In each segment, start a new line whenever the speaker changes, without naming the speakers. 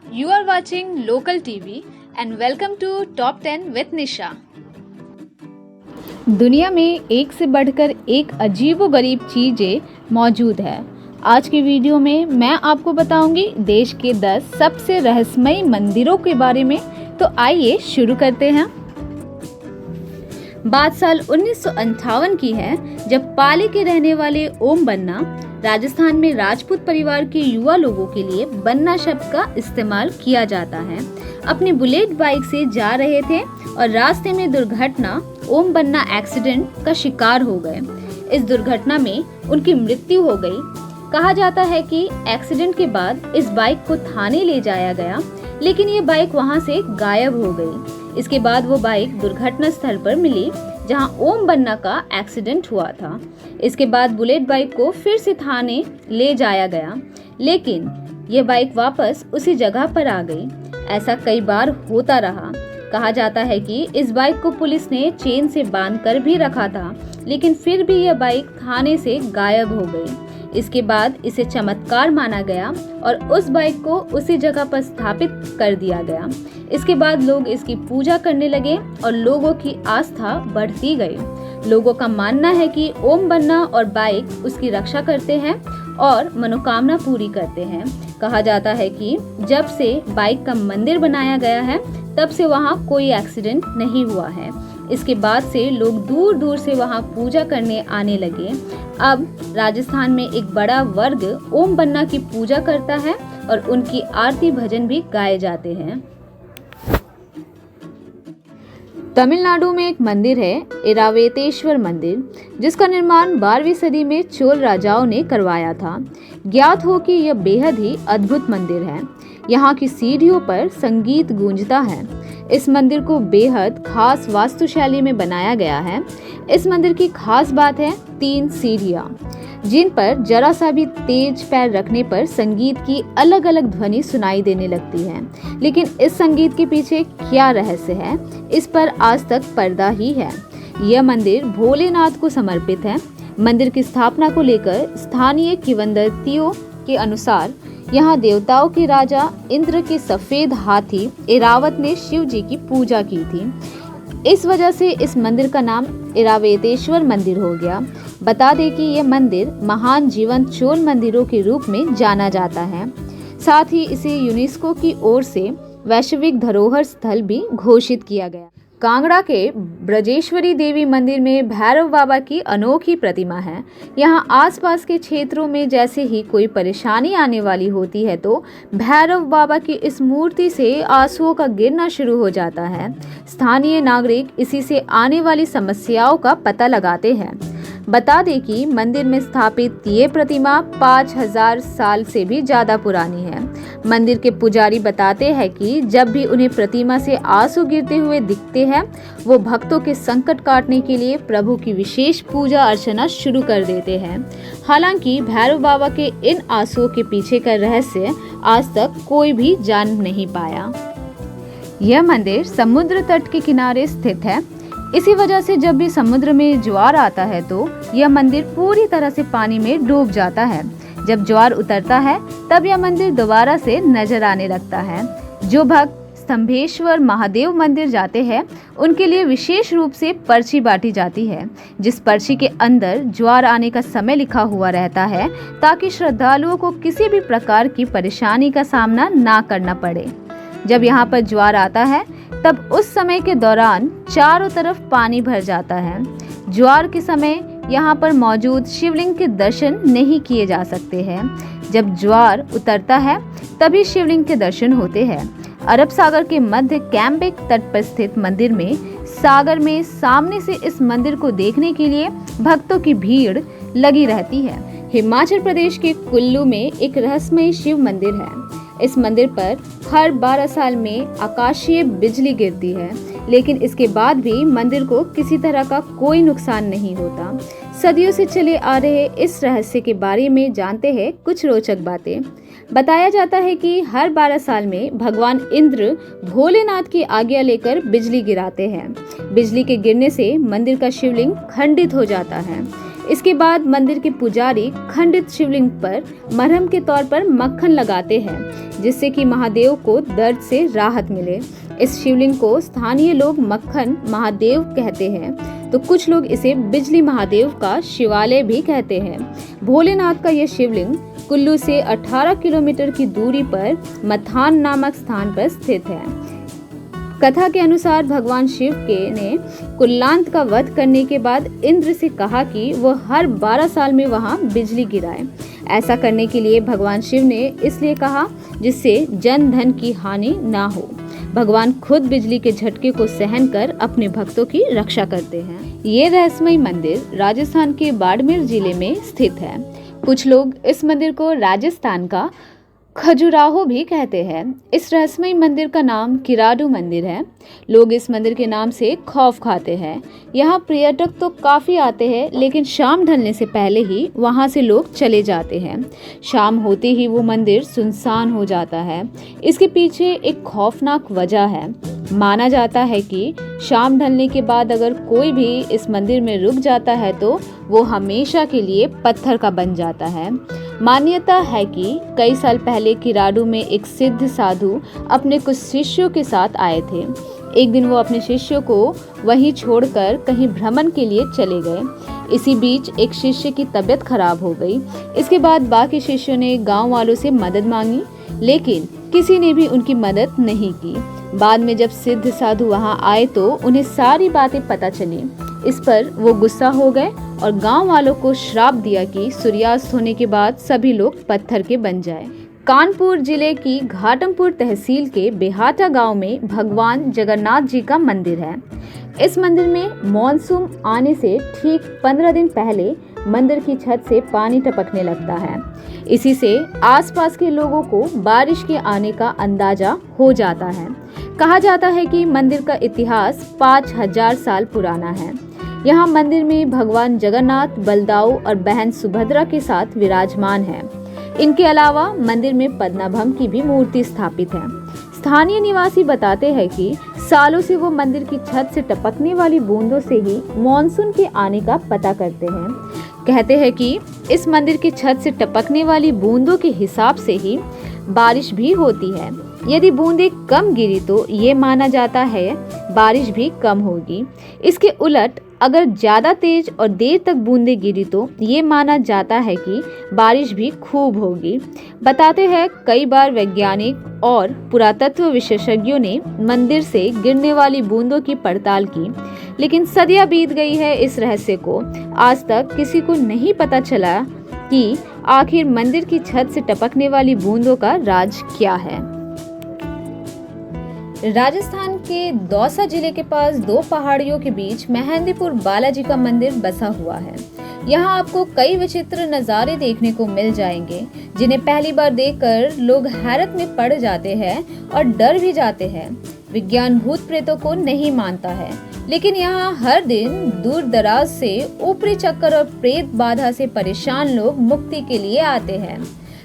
You are watching Local TV and welcome to Top 10 with Nisha.
दुनिया में एक से बढ़कर एक अजीबोगरीब चीज़ें मौजूद है। आज की वीडियो में मैं आपको बताऊंगी देश के 10 सबसे रहस्यमयी मंदिरों के बारे में। तो आइए शुरू करते हैं। बात साल 1958 की है, जब पाली के रहने वाले ओम बन्ना राजस्थान में राजपूत परिवार के युवा लोगों के लिए बन्ना शब्द का इस्तेमाल किया जाता है। अपनी बुलेट बाइक से जा रहे थे और रास्ते में दुर्घटना ओम बन्ना एक्सीडेंट का शिकार हो गए। इस दुर्घटना में उनकी मृत्यु हो गई। कहा जाता है कि एक्सीडेंट के बाद इस बाइक को थाने ले जाया गया, लेकिन ये बाइक वहां से गायब हो गई। इसके बाद वो बाइक दुर्घटना स्थल पर मिली जहां ओम बन्ना का एक्सीडेंट हुआ था। इसके बाद बुलेट बाइक को फिर से थाने ले जाया गया, लेकिन ये बाइक वापस उसी जगह पर आ गई। ऐसा कई बार होता रहा। कहा जाता है कि इस बाइक को पुलिस ने चेन से बांधकर भी रखा था, लेकिन फिर भी यह बाइक थाने से गायब हो गई। इसके बाद इसे चमत्कार माना गया और उस बाइक को उसी जगह पर स्थापित कर दिया गया। इसके बाद लोग इसकी पूजा करने लगे और लोगों की आस्था बढ़ती गई। लोगों का मानना है कि ओम बन्ना और बाइक उसकी रक्षा करते हैं और मनोकामना पूरी करते हैं। कहा जाता है कि जब से बाइक का मंदिर बनाया गया है, तब से वहाँ कोई एक्सीडेंट नहीं हुआ है। इसके बाद से लोग दूर दूर से वहाँ पूजा करने आने लगे। अब राजस्थान में एक बड़ा वर्ग ओम बन्ना की पूजा करता है और उनकी आरती भजन भी गाए जाते हैं। तमिलनाडु में एक मंदिर है, इरावेतेश्वर मंदिर, जिसका निर्माण 12वीं सदी में चोल राजाओं ने करवाया था। ज्ञात हो कि यह बेहद ही अद्भुत मंदिर है। यहाँ की सीढ़ियों पर संगीत गूंजता है। इस मंदिर को बेहद खास वास्तुशैली में बनाया गया है। इस मंदिर की खास बात है 3 सीढ़ियाँ, जिन पर जरा सा भी तेज पैर रखने पर संगीत की अलग अलग ध्वनि सुनाई देने लगती है। लेकिन इस संगीत के पीछे क्या रहस्य है, इस पर आज तक पर्दा ही है। यह मंदिर भोलेनाथ को समर्पित है। मंदिर की स्थापना को लेकर स्थानीय किंवदंतियों के अनुसार यहाँ देवताओं के राजा इंद्र के सफेद हाथी ऐरावत ने शिव जी की पूजा की थी। इस वजह से इस मंदिर का नाम इरावेतेश्वर मंदिर हो गया। बता दें कि यह मंदिर महान जीवंत चोल मंदिरों के रूप में जाना जाता है। साथ ही इसे यूनेस्को की ओर से वैश्विक धरोहर स्थल भी घोषित किया गया। कांगड़ा के ब्रजेश्वरी देवी मंदिर में भैरव बाबा की अनोखी प्रतिमा है। यहाँ आसपास के क्षेत्रों में जैसे ही कोई परेशानी आने वाली होती है तो भैरव बाबा की इस मूर्ति से आंसुओं का गिरना शुरू हो जाता है। स्थानीय नागरिक इसी से आने वाली समस्याओं का पता लगाते हैं। बता दें कि मंदिर में स्थापित ये प्रतिमा 5000 साल से भी ज़्यादा पुरानी है। मंदिर के पुजारी बताते हैं कि जब भी उन्हें प्रतिमा से आंसू गिरते हुए दिखते हैं, वो भक्तों के संकट काटने के लिए प्रभु की विशेष पूजा अर्चना शुरू कर देते हैं। हालांकि भैरव बाबा के इन आंसुओं के पीछे का रहस्य आज तक कोई भी जान नहीं पाया। यह मंदिर समुद्र तट के किनारे स्थित है। इसी वजह से जब भी समुद्र में ज्वार आता है तो यह मंदिर पूरी तरह से पानी में डूब जाता है। जब ज्वार उतरता है तब यह मंदिर दोबारा से नजर आने लगता है। जो भक्त स्तंभेश्वर महादेव मंदिर जाते हैं, उनके लिए विशेष रूप से पर्ची बांटी जाती है, जिस पर्ची के अंदर ज्वार आने का समय लिखा हुआ रहता है, ताकि श्रद्धालुओं को किसी भी प्रकार की परेशानी का सामना ना करना पड़े। जब यहाँ पर ज्वार आता है तब उस समय के दौरान चारों तरफ पानी भर जाता है। ज्वार के समय यहाँ पर मौजूद शिवलिंग के दर्शन नहीं किए जा सकते हैं। जब ज्वार उतरता है तभी शिवलिंग के दर्शन होते हैं। अरब सागर के मध्य कैम्बेक तट पर स्थित मंदिर में सागर में सामने से इस मंदिर को देखने के लिए भक्तों की भीड़ लगी रहती है। हिमाचल प्रदेश के कुल्लू में एक रहस्यमय शिव मंदिर है। इस मंदिर पर हर 12 साल में आकाशीय बिजली गिरती है, लेकिन इसके बाद भी मंदिर को किसी तरह का कोई नुकसान नहीं होता। सदियों से चले आ रहे इस रहस्य के बारे में जानते हैं कुछ रोचक बातें। बताया जाता है कि हर 12 साल में भगवान इंद्र भोलेनाथ की आज्ञा लेकर बिजली गिराते हैं। बिजली के गिरने से मंदिर का शिवलिंग खंडित हो जाता है। इसके बाद मंदिर के पुजारी खंडित शिवलिंग पर मरहम के तौर पर मक्खन लगाते हैं, जिससे कि महादेव को दर्द से राहत मिले। इस शिवलिंग को स्थानीय लोग मक्खन महादेव कहते हैं, तो कुछ लोग इसे बिजली महादेव का शिवालय भी कहते हैं। भोलेनाथ का यह शिवलिंग कुल्लू से 18 किलोमीटर की दूरी पर मथान नामक स्थान पर स्थित है। कथा के अनुसार भगवान शिव ने कुल्लांत का वध करने के बाद इंद्र से कहा कि वह हर 12 साल में वहां बिजली गिराए। ऐसा करने के लिए भगवान शिव ने इसलिए कहा जिससे जन धन की हानि ना हो। भगवान खुद बिजली के झटके को सहन कर अपने भक्तों की रक्षा करते हैं। ये रहस्यमय मंदिर राजस्थान के बाड़मेर जिले में स्थित है। कुछ लोग इस मंदिर को राजस्थान का खजुराहो भी कहते हैं। इस रहस्यमय मंदिर का नाम किराडू मंदिर है। लोग इस मंदिर के नाम से खौफ खाते हैं। यहाँ पर्यटक तो काफ़ी आते हैं, लेकिन शाम ढलने से पहले ही वहाँ से लोग चले जाते हैं। शाम होते ही वो मंदिर सुनसान हो जाता है। इसके पीछे एक खौफनाक वजह है। माना जाता है कि शाम ढलने के बाद अगर कोई भी इस मंदिर में रुक जाता है तो वो हमेशा के लिए पत्थर का बन जाता है। मान्यता है कि कई साल पहले किराडू में एक सिद्ध साधु अपने कुछ शिष्यों के साथ आए थे। एक दिन वो अपने शिष्यों को वहीं छोड़कर कहीं भ्रमण के लिए चले गए। इसी बीच एक शिष्य की तबीयत खराब हो गई। इसके बाद बाकी शिष्यों ने गांव वालों से मदद मांगी, लेकिन किसी ने भी उनकी मदद नहीं की। बाद में जब सिद्ध साधु वहां आए तो उन्हें सारी बातें पता चली। इस पर वो गुस्सा हो गए और गांव वालों को श्राप दिया कि सूर्यास्त होने के बाद सभी लोग पत्थर के बन जाएं। कानपुर जिले की घाटमपुर तहसील के बेहाटा गांव में भगवान जगन्नाथ जी का मंदिर है। इस मंदिर में मॉनसून आने से ठीक 15 दिन पहले मंदिर की छत से पानी टपकने लगता है। इसी से आसपास के लोगों को बारिश के आने का अंदाजा हो जाता है। कहा जाता है कि मंदिर का इतिहास 5000 साल पुराना है। यहाँ मंदिर में भगवान जगन्नाथ बलदाऊ और बहन सुभद्रा के साथ विराजमान है। इनके अलावा मंदिर में पद्मनाभम की भी मूर्ति स्थापित है। स्थानीय निवासी बताते हैं कि सालों से वो मंदिर की छत से टपकने वाली बूंदों से ही मॉनसून के आने का पता करते हैं। कहते हैं कि इस मंदिर की छत से टपकने वाली बूंदों के हिसाब से ही बारिश भी होती है। यदि बूंदें कम गिरी तो ये माना जाता है बारिश भी कम होगी। इसके उलट अगर ज़्यादा तेज और देर तक बूंदें गिरी तो ये माना जाता है कि बारिश भी खूब होगी। बताते हैं कई बार वैज्ञानिक और पुरातत्व विशेषज्ञों ने मंदिर से गिरने वाली बूंदों की पड़ताल की, लेकिन सदियां बीत गई है इस रहस्य को। आज तक किसी को नहीं पता चला कि आखिर मंदिर की छत से टपकने वाली बूंदों का राज क्या है। राजस्थान के दौसा जिले के पास दो पहाड़ियों के बीच मेहंदीपुर बालाजी का मंदिर बसा हुआ है। यहाँ आपको कई विचित्र नज़ारे देखने को मिल जाएंगे, जिन्हें पहली बार देखकर लोग हैरत में पड़ जाते हैं और डर भी जाते हैं। विज्ञान भूत प्रेतों को नहीं मानता है, लेकिन यहाँ हर दिन दूर दराज से ऊपरी चक्कर और प्रेत बाधा से परेशान लोग मुक्ति के लिए आते हैं।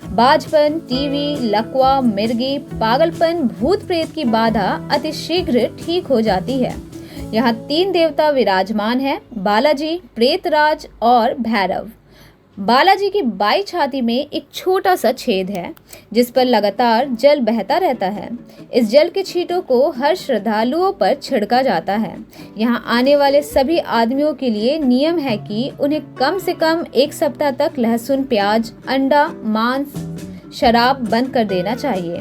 बाजपन, टीवी, लकवा, मिर्गी, पागलपन, भूत प्रेत की बाधा अति शीघ्र ठीक हो जाती है। यहाँ 3 देवता विराजमान हैं: बालाजी, प्रेतराज और भैरव। बालाजी की बाई छाती में एक छोटा सा छेद है, जिस पर लगातार जल बहता रहता है। इस जल के छींटों को हर श्रद्धालुओं पर छिड़का जाता है। यहाँ आने वाले सभी आदमियों के लिए नियम है कि उन्हें कम से कम 1 सप्ताह तक लहसुन, प्याज, अंडा, मांस, शराब बंद कर देना चाहिए।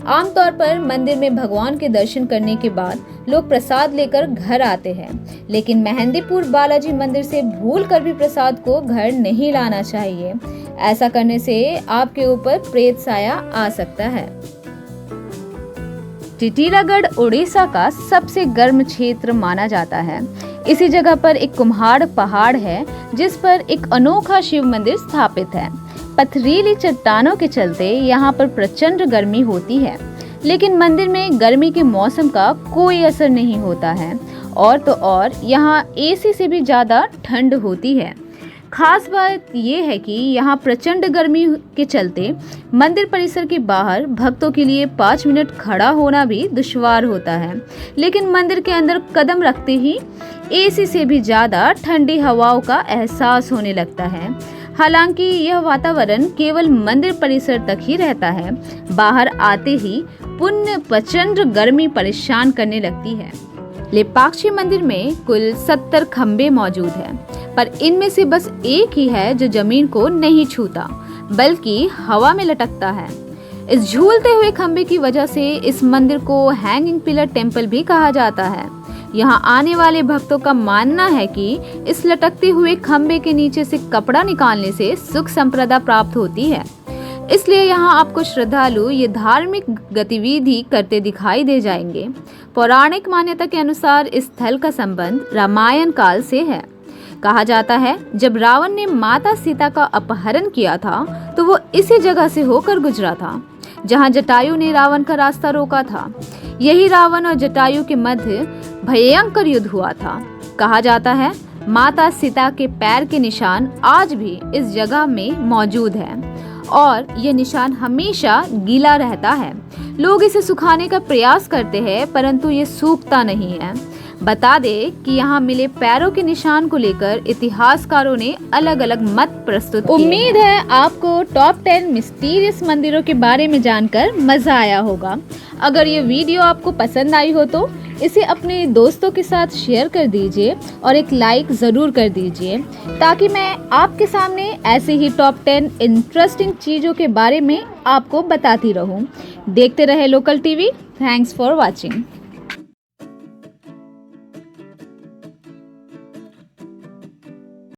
आमतौर पर मंदिर में भगवान के दर्शन करने के बाद लोग प्रसाद लेकर घर आते हैं, लेकिन मेहंदीपुर बालाजी मंदिर से भूल कर भी प्रसाद को घर नहीं लाना चाहिए। ऐसा करने से आपके ऊपर प्रेत साया आ सकता है। टिटीलागढ़ उड़ीसा का सबसे गर्म क्षेत्र माना जाता है। इसी जगह पर एक कुम्हाड़ पहाड़ है, जिस पर एक अनोखा शिव मंदिर स्थापित है। पथरीली चट्टानों के चलते यहाँ पर प्रचंड गर्मी होती है, लेकिन मंदिर में गर्मी के मौसम का कोई असर नहीं होता है। और तो और यहाँ एसी से भी ज़्यादा ठंड होती है। खास बात यह है कि यहाँ प्रचंड गर्मी के चलते मंदिर परिसर के बाहर भक्तों के लिए 5 मिनट खड़ा होना भी दुश्वार होता है, लेकिन मंदिर के अंदर कदम रखते ही एसी से भी ज़्यादा ठंडी हवाओं का एहसास होने लगता है। हालांकि यह वातावरण केवल मंदिर परिसर तक ही रहता है, बाहर आते ही पुण्य प्रचंड गर्मी परेशान करने लगती है। लेपाक्षी मंदिर में कुल 70 खंबे मौजूद हैं, पर इनमें से बस एक ही है जो जमीन को नहीं छूता बल्कि हवा में लटकता है। इस झूलते हुए खंबे की वजह से इस मंदिर को हैंगिंग पिलर टेम्पल भी कहा जाता है। यहाँ आने वाले भक्तों का मानना है कि इस लटकते हुए खंबे के नीचे से कपड़ा निकालने से सुख संपदा प्राप्त होती है, इसलिए यहाँ आपको श्रद्धालु ये धार्मिक गतिविधि करते दिखाई दे जाएंगे। पौराणिक मान्यता के अनुसार इस स्थल का संबंध रामायण काल से है। कहा जाता है जब रावण ने माता सीता का अपहरण किया था तो वो इसी जगह से होकर गुजरा था जहाँ जटायु ने रावण का रास्ता रोका था। यही रावण और जटायु के मध्य भयंकर युद्ध हुआ था। कहा जाता है माता सीता के पैर के निशान आज भी इस जगह में मौजूद है और यह निशान हमेशा गीला रहता है। लोग इसे सुखाने का प्रयास करते हैं परंतु ये सूखता नहीं है। बता दें कि यहाँ मिले पैरों के निशान को लेकर इतिहासकारों ने अलग अलग मत प्रस्तुत किए। उम्मीद है आपको टॉप 10 मिस्टीरियस मंदिरों के बारे में जानकर मजा आया होगा। अगर ये वीडियो आपको पसंद आई हो तो इसे अपने दोस्तों के साथ शेयर कर दीजिए और एक लाइक ज़रूर कर दीजिए ताकि मैं आपके सामने ऐसे ही टॉप 10 इंटरेस्टिंग चीज़ों के बारे में आपको बताती रहूं। देखते रहे local TV. Thanks for watching.